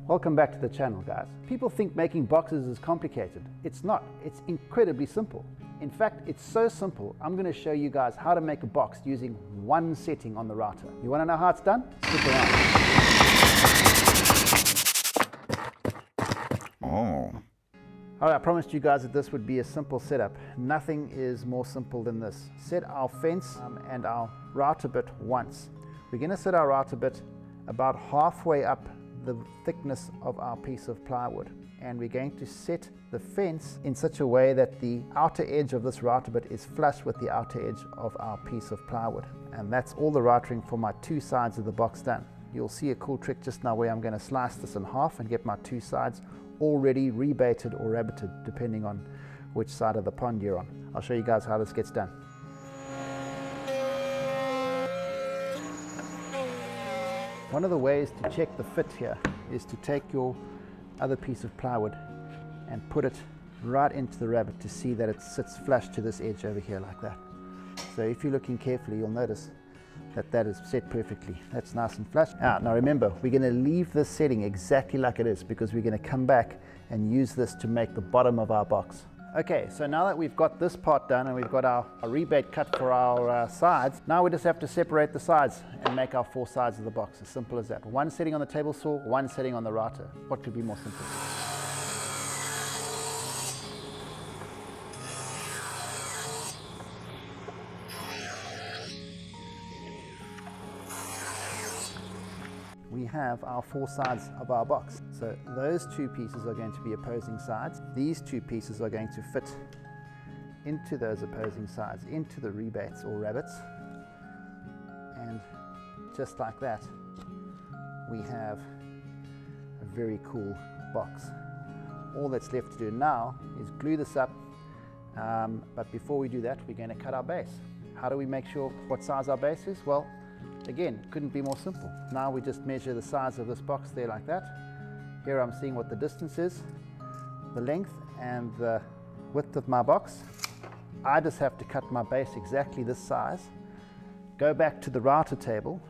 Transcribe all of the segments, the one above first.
Welcome back to the channel, guys. People think making boxes is complicated. It's not. It's incredibly simple. In fact, it's so simple, I'm going to show you guys how to make a box using one setting on the router. You want to know how it's done? Stick around. Oh. Alright, I promised you guys that this would be a simple setup. Nothing is more simple than this. Set our fence and our router bit once. We're going to set our router bit about halfway up the thickness of our piece of plywood, and we're going to set the fence in such a way that the outer edge of this router bit is flush with the outer edge of our piece of plywood. And that's all the routering for my two sides of the box done. You'll see a cool trick just now where I'm going to slice this in half and get my two sides already rebaited or rabbited depending on which side of the pond you're on. I'll show you guys how this gets done. One of the ways to check the fit here is to take your other piece of plywood and put it right into the rabbet to see that it sits flush to this edge over here like that. So if you're looking carefully, you'll notice that that is set perfectly. That's nice and flush. Now remember, we're going to leave this setting exactly like it is because we're going to come back and use this to make the bottom of our box. Okay, so now that we've got this part done and we've got our rebate cut for our sides, now we just have to separate the sides and make our four sides of the box. As simple as that. One setting on the table saw, one setting on the router. What could be more simple? We have our four sides of our box. So those two pieces are going to be opposing sides. These two pieces are going to fit into those opposing sides, into the rebates or rabbets. And just like that, we have a very cool box. All that's left to do now is glue this up. But before we do that, we're going to cut our base. How do we make sure what size our base is? Well, again, couldn't be more simple. Now we just measure the size of this box there like that. Here I'm seeing what the distance is, the length and the width of my box. I just have to cut my base exactly this size, go back to the router table,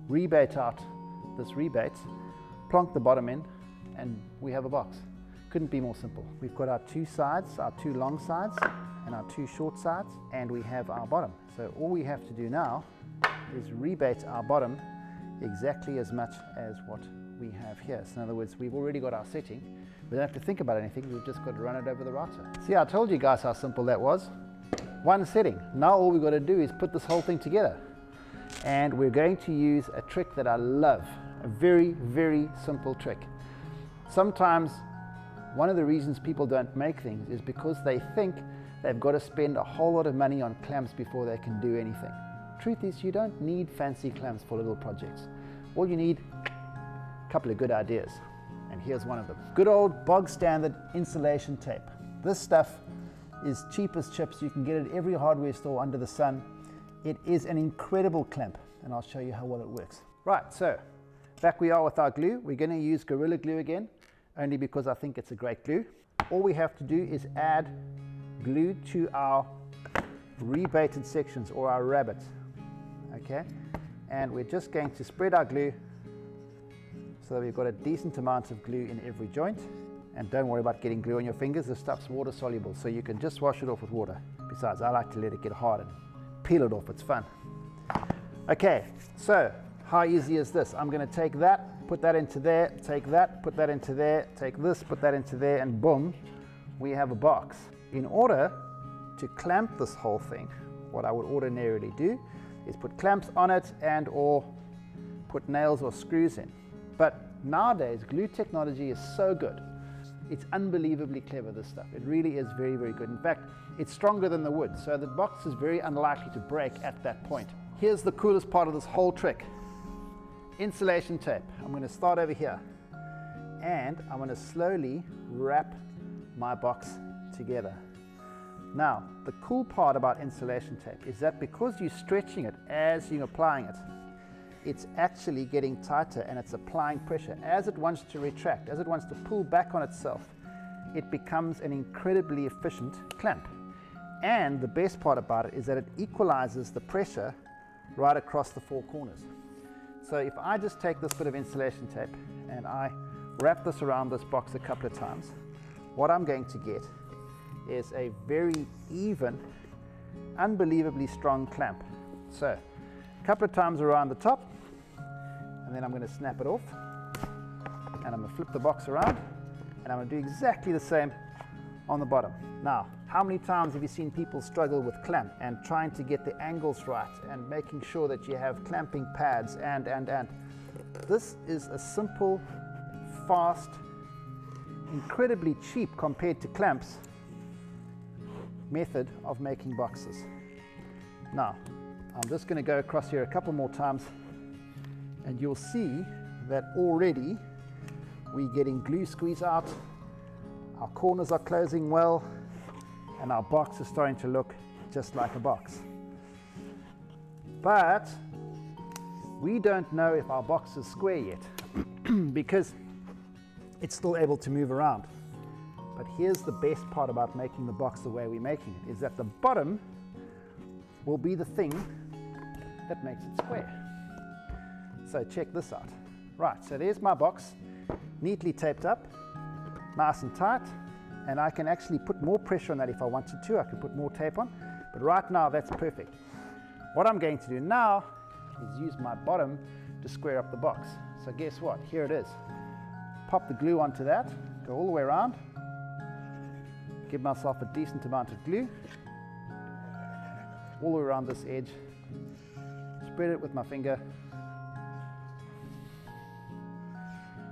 rebate out this rebate, plonk the bottom in, and we have a box. Couldn't be more simple. We've got our two sides, our two long sides and our two short sides, and we have our bottom. So all we have to do now is rebate our bottom exactly as much as what we have here. So in other words, we've already got our setting. We don't have to think about anything, we've just got to run it over the router. See, I told you guys how simple that was. One setting. Now all we've got to do is put this whole thing together. And we're going to use a trick that I love. A very, very simple trick. Sometimes one of the reasons people don't make things is because they think they've got to spend a whole lot of money on clamps before they can do anything. Truth is, you don't need fancy clamps for little projects. All you need, a couple of good ideas. And here's one of them. Good old bog standard insulation tape. This stuff is cheap as chips. You can get it at every hardware store under the sun. It is an incredible clamp, and I'll show you how well it works. Right, so back we are with our glue. We're going to use Gorilla Glue again, only because I think it's a great glue. All we have to do is add glue to our rebated sections or our rabbets. Okay, and we're just going to spread our glue so that we've got a decent amount of glue in every joint. And don't worry about getting glue on your fingers. This stuff's water soluble, so you can just wash it off with water. Besides, I like to let it get hard and peel it off. It's fun. Okay, so how easy is this? I'm going to take that, put that into there, take that, put that into there, take this, put that into there, and boom, we have a box. In order to clamp this whole thing, what I would ordinarily do is put clamps on it and or put nails or screws in. But nowadays, glue technology is so good. It's unbelievably clever, this stuff. It really is very, very good. In fact, it's stronger than the wood, so the box is very unlikely to break at that point. Here's the coolest part of this whole trick. Insulation tape. I'm going to start over here. And I'm going to slowly wrap my box together. Now, the cool part about insulation tape is that because you're stretching it as you're applying it, it's actually getting tighter and it's applying pressure. As it wants to retract, as it wants to pull back on itself, it becomes an incredibly efficient clamp. And the best part about it is that it equalizes the pressure right across the four corners. So if I just take this bit of insulation tape and I wrap this around this box a couple of times, what I'm going to get is a very even, unbelievably strong clamp. So a couple of times around the top, and then I'm going to snap it off, and I'm going to flip the box around, and I'm going to do exactly the same on the bottom. Now, how many times have you seen people struggle with clamp and trying to get the angles right and making sure that you have clamping pads and. This is a simple, fast, incredibly cheap compared to clamps method of making boxes. Now, I'm just going to go across here a couple more times, and you'll see that already we're getting glue squeeze out, our corners are closing well, and our box is starting to look just like a box. But we don't know if our box is square yet because it's still able to move around. But here's the best part about making the box the way we're making it, is that the bottom will be the thing that makes it square. So check this out. Right, so there's my box, neatly taped up, nice and tight, and I can actually put more pressure on that if I wanted to. I could put more tape on, but right now that's perfect. What I'm going to do now is use my bottom to square up the box. So guess what? Here it is. Pop the glue onto that, go all the way around, give myself a decent amount of glue, all the way around this edge, spread it with my finger,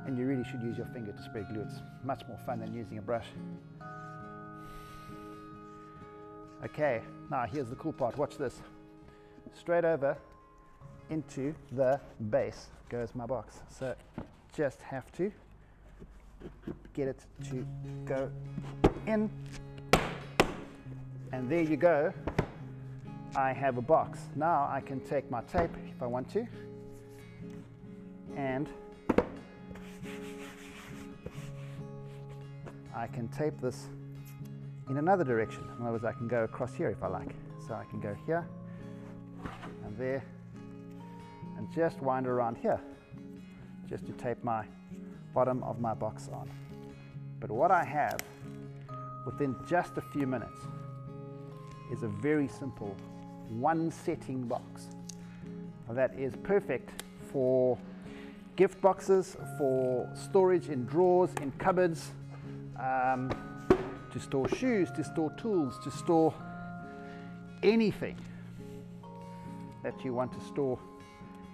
and you really should use your finger to spread glue. It's much more fun than using a brush. Okay, now here's the cool part, watch this. Straight over into the base goes my box. So just have to get it to go in, and there you go. I have a box. Now I can take my tape if I want to, and I can tape this in another direction. In other words, I can go across here if I like. So I can go here and there and just wind around here just to tape my bottom of my box on. But what I have within just a few minutes is a very simple one setting box that is perfect for gift boxes, for storage in drawers, in cupboards, to store shoes, to store tools, to store anything that you want to store.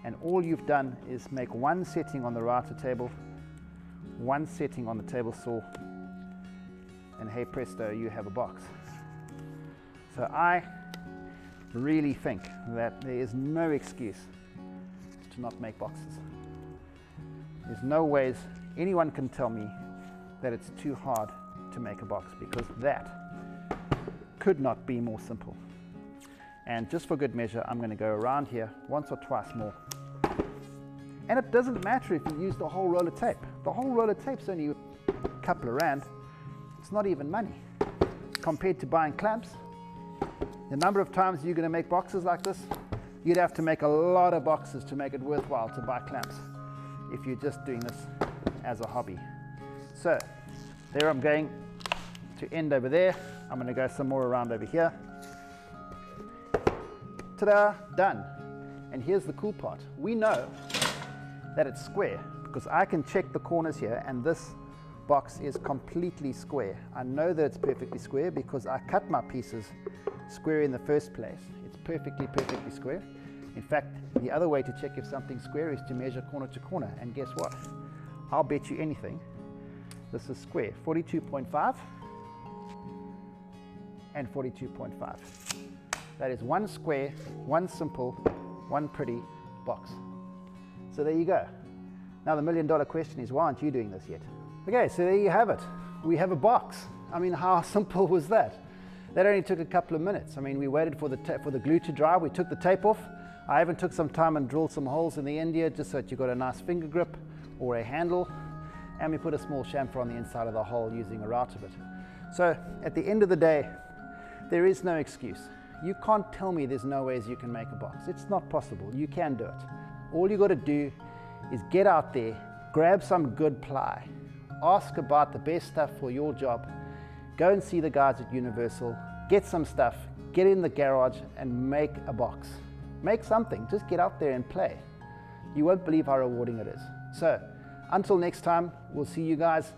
And all you've done is make one setting on the router table, one setting on the table saw, and hey presto, you have a box. So I really think that there is no excuse to not make boxes. There's no ways anyone can tell me that it's too hard to make a box, because that could not be more simple. And just for good measure, I'm going to go around here once or twice more. And it doesn't matter if you use the whole roll of tape. The whole roll of tape's only a couple of rand. It's not even money compared to buying clamps. The number of times you're going to make boxes like this, you'd have to make a lot of boxes to make it worthwhile to buy clamps if you're just doing this as a hobby. So there I'm going to end over there. I'm going to go some more around over here. Ta-da, done. And here's the cool part. We know that it's square because I can check the corners here, and this box is completely square. I know that it's perfectly square because I cut my pieces square in the first place. It's perfectly square. In fact, the other way to check if something's square is to measure corner to corner, and guess what? I'll bet you anything this is square. 42.5 and 42.5. That is one square, one simple, one pretty box. So there you go. Now the million-dollar question is, why aren't you doing this yet? Okay, so there you have it. We have a box. I mean, how simple was that? That only took a couple of minutes. I mean, we waited for the glue to dry. We took the tape off. I even took some time and drilled some holes in the end here just so that you got a nice finger grip or a handle. And we put a small chamfer on the inside of the hole using a router bit. So at the end of the day, there is no excuse. You can't tell me there's no ways you can make a box. It's not possible. You can do it. All you got to do is get out there, grab some good ply, ask about the best stuff for your job, go and see the guys at Universal, get some stuff, get in the garage and make a box. Make something, just get out there and play. You won't believe how rewarding it is. So, until next time, we'll see you guys.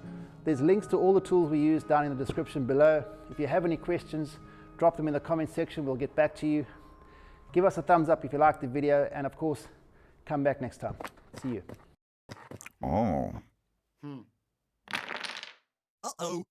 There's links to all the tools we use down in the description below. If you have any questions, drop them in the comment section, we'll get back to you. Give us a thumbs up if you liked the video, and of course, come back next time. See you. Oh. Uh-oh.